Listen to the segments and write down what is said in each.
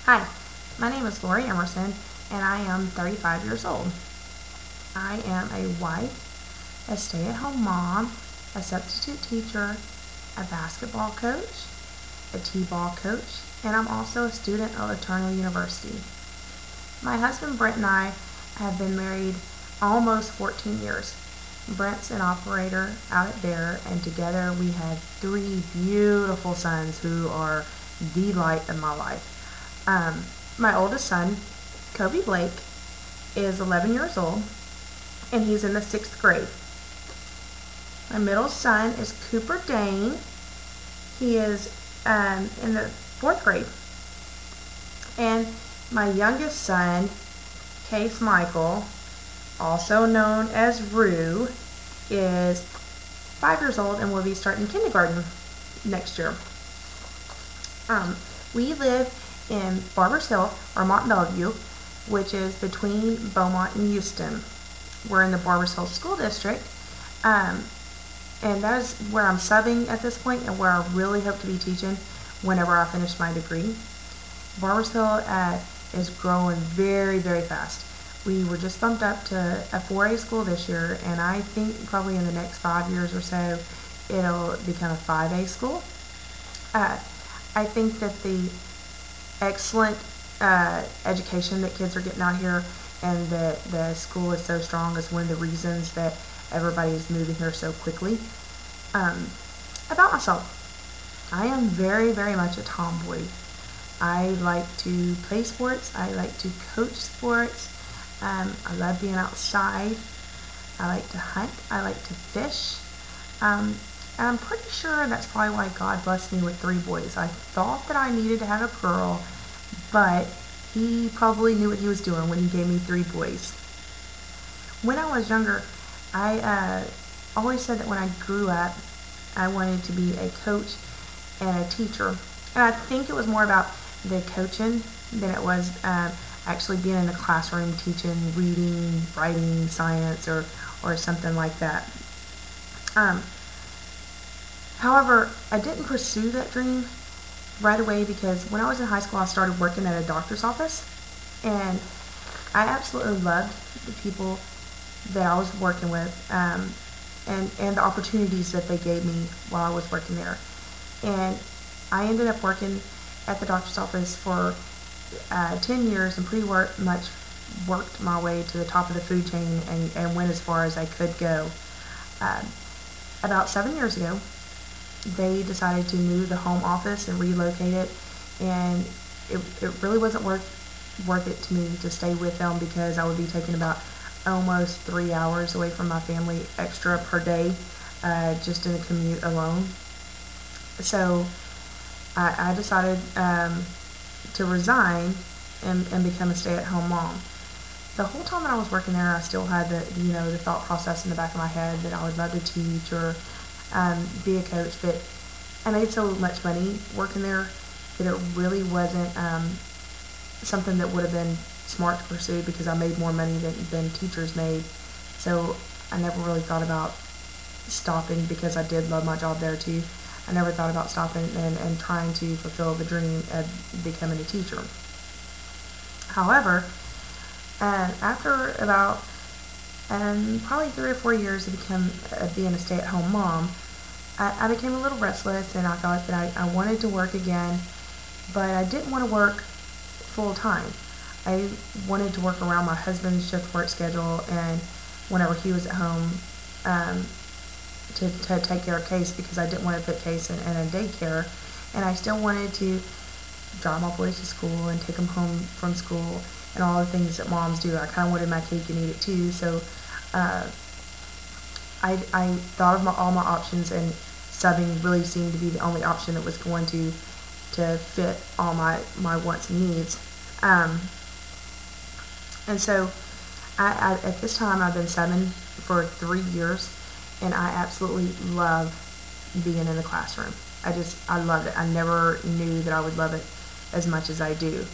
Hi, my name is Lori Emerson, and I am 35 years old. I am a wife, a stay-at-home mom, a substitute teacher, a basketball coach, a t-ball coach, and I'm also a student at Eternal University. My husband Brent and I have been married almost 14 years. Brent's an operator out at Bear, and together we have 3 beautiful sons who are the light of my life. My oldest son, Kobe Blake, is 11 years old, and he's in the 6th grade. My middle son is Cooper Dane. He is in the 4th grade. And my youngest son, Case Michael, also known as Rue, is 5 years old and will be starting kindergarten next year. We live in Barbers Hill, or Mont Bellevue, which is between Beaumont and Houston. We're in the Barbers Hill School District, and that is where I'm subbing at this point and where I really hope to be teaching whenever I finish my degree. Barbers Hill is growing very, very fast. We were just bumped up to a 4A school this year, and I think probably in the next 5 years or so it'll become a 5A school. I think that the excellent education that kids are getting out here and that the school is so strong is one of the reasons that everybody is moving here so quickly. About myself, I am very, very much a tomboy. I like to play sports. I like to coach sports. I love being outside. I like to hunt. I like to fish. And I'm pretty sure that's probably why God blessed me with 3 boys. I thought that I needed to have a girl, but he probably knew what he was doing when he gave me 3 boys. When I was younger, I always said that when I grew up, I wanted to be a coach and a teacher. And I think it was more about the coaching than it was actually being in the classroom teaching reading, writing, science, or something like that. However, I didn't pursue that dream right away because when I was in high school, I started working at a doctor's office, and I absolutely loved the people that I was working with, and the opportunities that they gave me while I was working there. And I ended up working at the doctor's office for 10 years and pretty much worked my way to the top of the food chain and went as far as I could go. About 7 years ago, they decided to move the home office and relocate it, and it really wasn't worth it to me to stay with them because I would be taking about almost 3 hours away from my family extra per day just in the commute alone. So I decided to resign and become a stay-at-home mom. The whole time that I was working there, I still had the thought process in the back of my head that I would love to teach or be a coach, but I made so much money working there that it really wasn't something that would have been smart to pursue because I made more money than teachers made. So I never really thought about stopping because I did love my job there too. I never thought about stopping and trying to fulfill the dream of becoming a teacher. However, after about probably 3 or 4 years of being a stay-at-home mom, I became a little restless, and I thought that I wanted to work again, but I didn't want to work full-time. I wanted to work around my husband's shift work schedule and whenever he was at home to take care of Case because I didn't want to put Case in a daycare, and I still wanted to drive my boys to school and take them home from school and all the things that moms do. I kind of wanted my cake and eat it too, so I thought of all my options, and subbing really seemed to be the only option that was going to fit all my wants and needs. And so at this time I've been subbing for 3 years, and I absolutely love being in the classroom. I love it. I never knew that I would love it as much as I do.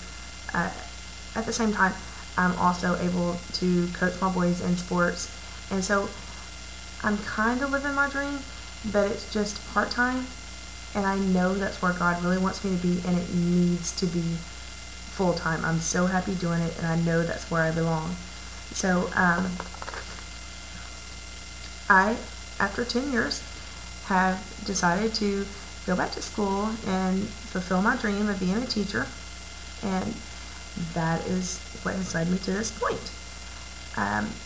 At the same time, I'm also able to coach my boys in sports, and so I'm kind of living my dream, but it's just part-time, and I know that's where God really wants me to be, and it needs to be full time. I'm so happy doing it, and I know that's where I belong. So I, after 10 years, have decided to go back to school and fulfill my dream of being a teacher, and that is what has led me to this point.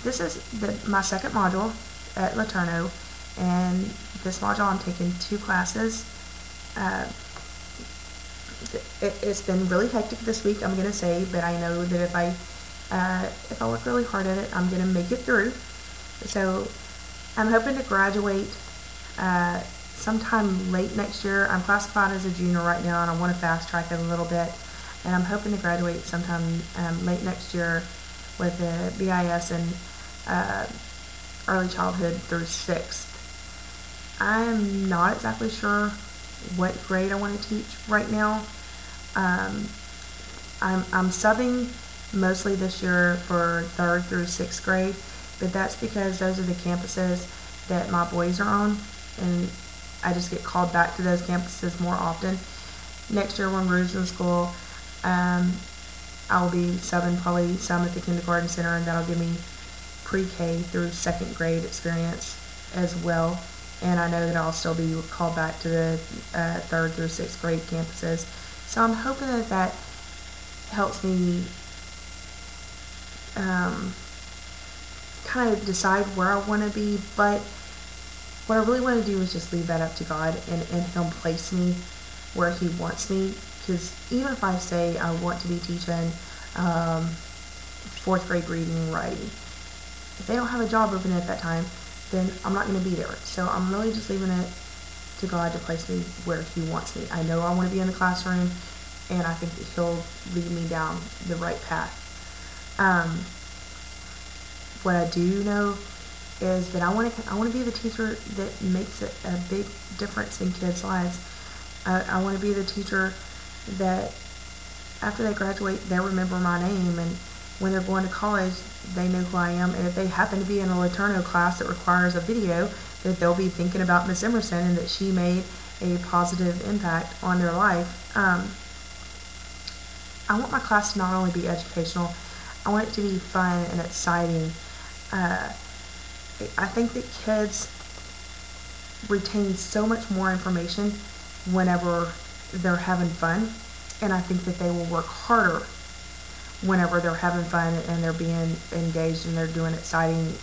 This is my second module at LeTourneau, and this module I'm taking 2 classes. It's been really hectic this week, I'm going to say, but I know that if I work really hard at it, I'm going to make it through. So I'm hoping to graduate sometime late next year. I'm classified as a junior right now, and I want to fast track it a little bit, and I'm hoping to graduate sometime late next year with a BIS in early childhood through 6th. I'm not exactly sure what grade I want to teach right now. I'm subbing mostly this year for 3rd through 6th grade, but that's because those are the campuses that my boys are on, and I just get called back to those campuses more often. Next year when Rue's in school, I'll be subbing probably some at the kindergarten center, and that'll give me pre-K through 2nd grade experience as well. And I know that I'll still be called back to the 3rd through 6th grade campuses. So I'm hoping that that helps me kind of decide where I want to be, but what I really want to do is just leave that up to God and Him place me where He wants me. Because even if I say I want to be teaching 4th grade reading and writing, if they don't have a job open at that time, then I'm not going to be there. So I'm really just leaving it to God to place me where He wants me. I know I want to be in the classroom, and I think that He'll lead me down the right path. What I do know is that I want to be the teacher that makes a big difference in kids' lives. I want to be the teacher that after they graduate, they remember my name, and when they're going to college, they know who I am. And if they happen to be in a LeTourneau class that requires a video, that they'll be thinking about Miss Emerson and that she made a positive impact on their life. I want my class to not only be educational, I want it to be fun and exciting. I think that kids retain so much more information whenever they're having fun, and I think that they will work harder whenever they're having fun and they're being engaged and they're doing exciting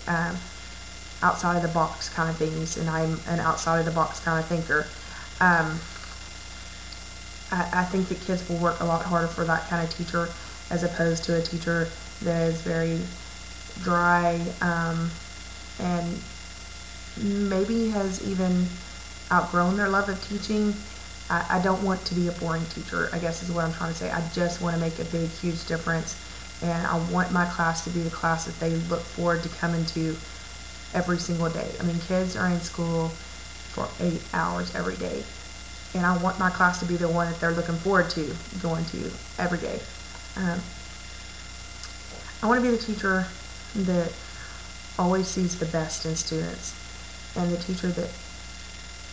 outside of the box kind of things, and I'm an outside of the box kind of thinker. I think that kids will work a lot harder for that kind of teacher as opposed to a teacher that is very dry and maybe has even outgrown their love of teaching. I don't want to be a boring teacher, I guess is what I'm trying to say. I just want to make a big, huge difference, and I want my class to be the class that they look forward to coming to every single day. I mean, kids are in school for 8 hours every day, and I want my class to be the one that they're looking forward to going to every day. I want to be the teacher that always sees the best in students, and the teacher that,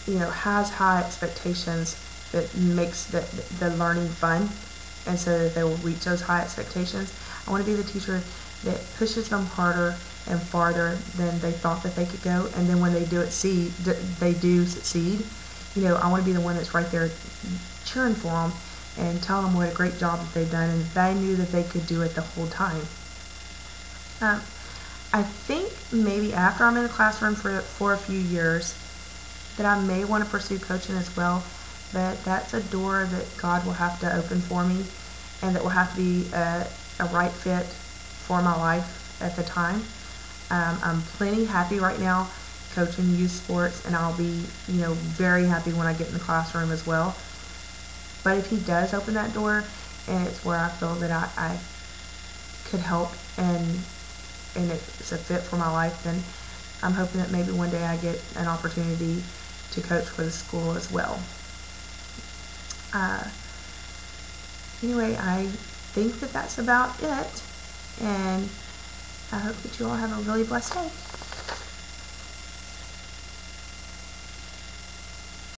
you know, has high expectations, that makes the learning fun, and so that they will reach those high expectations. I want to be the teacher that pushes them harder and farther than they thought that they could go, and then when they do succeed. You know, I want to be the one that's right there cheering for them and telling them what a great job that they've done, and they knew that they could do it the whole time. I think maybe after I'm in the classroom for a few years, that I may want to pursue coaching as well, but that's a door that God will have to open for me, and that will have to be a right fit for my life at the time. I'm plenty happy right now coaching youth sports, and I'll be, you know, very happy when I get in the classroom as well. But if He does open that door, and it's where I feel that I could help, and it's a fit for my life, then I'm hoping that maybe one day I get an opportunity to coach for the school as well. Anyway, I think that that's about it, and I hope that you all have a really blessed day.